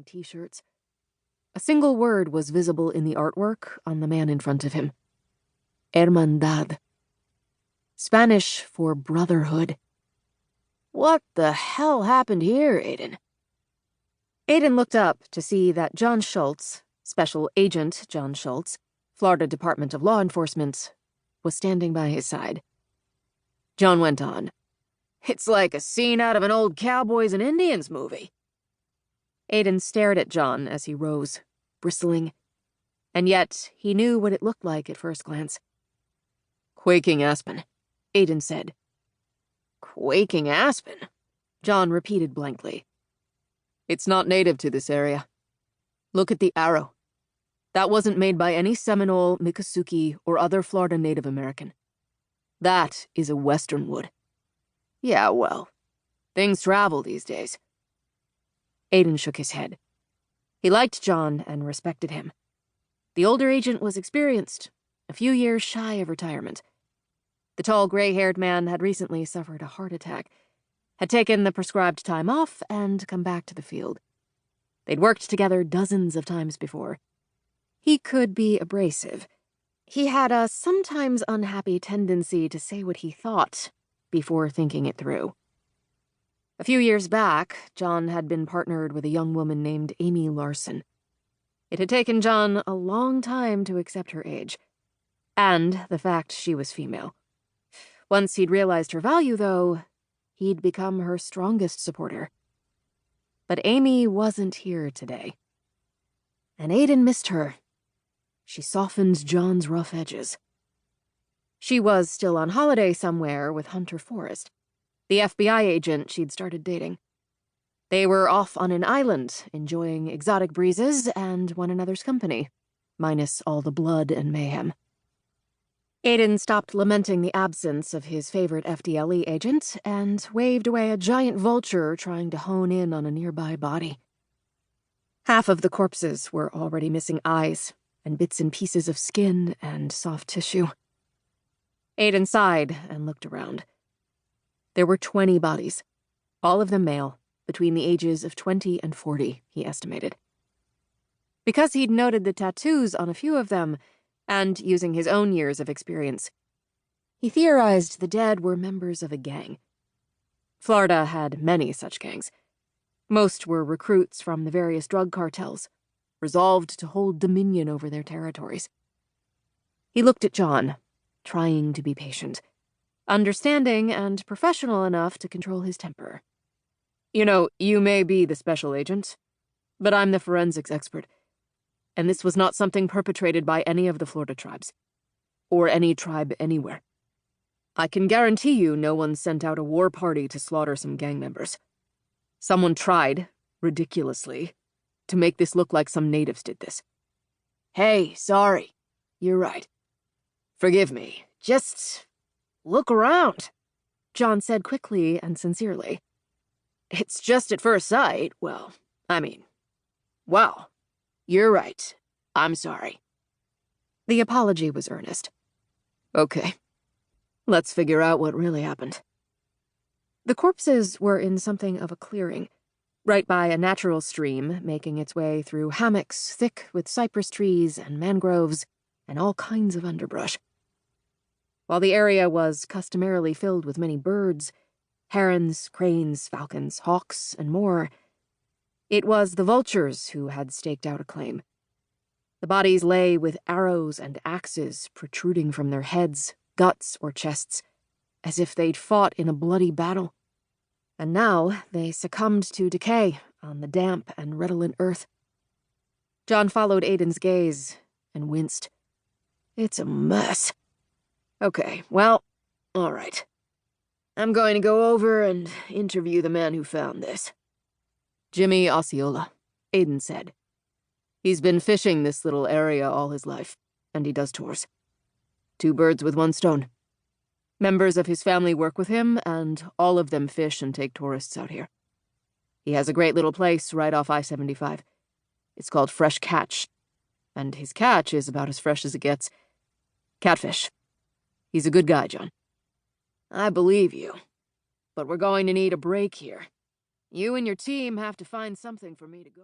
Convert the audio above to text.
wearing t-shirts. A single word was visible in the artwork on the man in front of him. Hermandad. Spanish for brotherhood. What the hell happened here, Aiden? Aiden looked up to see that John Schultz, Special Agent John Schultz, Florida Department of Law Enforcement, was standing by his side. John went on. It's like a scene out of an old Cowboys and Indians movie. Aiden stared at John as he rose, bristling. And yet, he knew what it looked like at first glance. Quaking aspen, Aiden said. Quaking aspen? John repeated blankly. It's not native to this area. Look at the arrow. That wasn't made by any Seminole, Miccosukee, or other Florida Native American. That is a western wood. Yeah, well, things travel these days. Aiden shook his head. He liked John and respected him. The older agent was experienced, a few years shy of retirement. The tall, gray-haired man had recently suffered a heart attack, had taken the prescribed time off, and come back to the field. They'd worked together dozens of times before. He could be abrasive. He had a sometimes unhappy tendency to say what he thought before thinking it through. A few years back, John had been partnered with a young woman named Amy Larson. It had taken John a long time to accept her age, and the fact she was female. Once he'd realized her value, though, he'd become her strongest supporter. But Amy wasn't here today. And Aiden missed her. She softened John's rough edges. She was still on holiday somewhere with Hunter Forrest, the FBI agent she'd started dating. They were off on an island, enjoying exotic breezes and one another's company, minus all the blood and mayhem. Aiden stopped lamenting the absence of his favorite FDLE agent and waved away a giant vulture trying to hone in on a nearby body. Half of the corpses were already missing eyes and bits and pieces of skin and soft tissue. Aiden sighed and looked around. There were 20 bodies, all of them male, between the ages of 20 and 40, he estimated. Because he'd noted the tattoos on a few of them, and using his own years of experience, he theorized the dead were members of a gang. Florida had many such gangs. Most were recruits from the various drug cartels, resolved to hold dominion over their territories. He looked at John, trying to be patient, understanding and professional enough to control his temper. You know, you may be the special agent, but I'm the forensics expert, and this was not something perpetrated by any of the Florida tribes, or any tribe anywhere. I can guarantee you no one sent out a war party to slaughter some gang members. Someone tried, ridiculously, to make this look like some natives did this. Hey, sorry. You're right. Forgive me. Just look around, John said quickly and sincerely. It's just at first sight, well, wow. You're right. I'm sorry. The apology was earnest. Okay. Let's figure out what really happened. The corpses were in something of a clearing, right by a natural stream making its way through hammocks thick with cypress trees and mangroves and all kinds of underbrush. While the area was customarily filled with many birds, herons, cranes, falcons, hawks, and more, it was the vultures who had staked out a claim. The bodies lay with arrows and axes protruding from their heads, guts, or chests, as if they'd fought in a bloody battle. And now they succumbed to decay on the damp and redolent earth. John followed Aiden's gaze and winced. It's a mess. Okay, well, all right. I'm going to go over and interview the man who found this. Jimmy Osceola, Aiden said. He's been fishing this little area all his life, and he does tours. 2 birds with 1 stone. Members of his family work with him, and all of them fish and take tourists out here. He has a great little place right off I-75. It's called Fresh Catch, and his catch is about as fresh as it gets. Catfish. He's a good guy, John. I believe you, but we're going to need a break here. You and your team have to find something for me to go.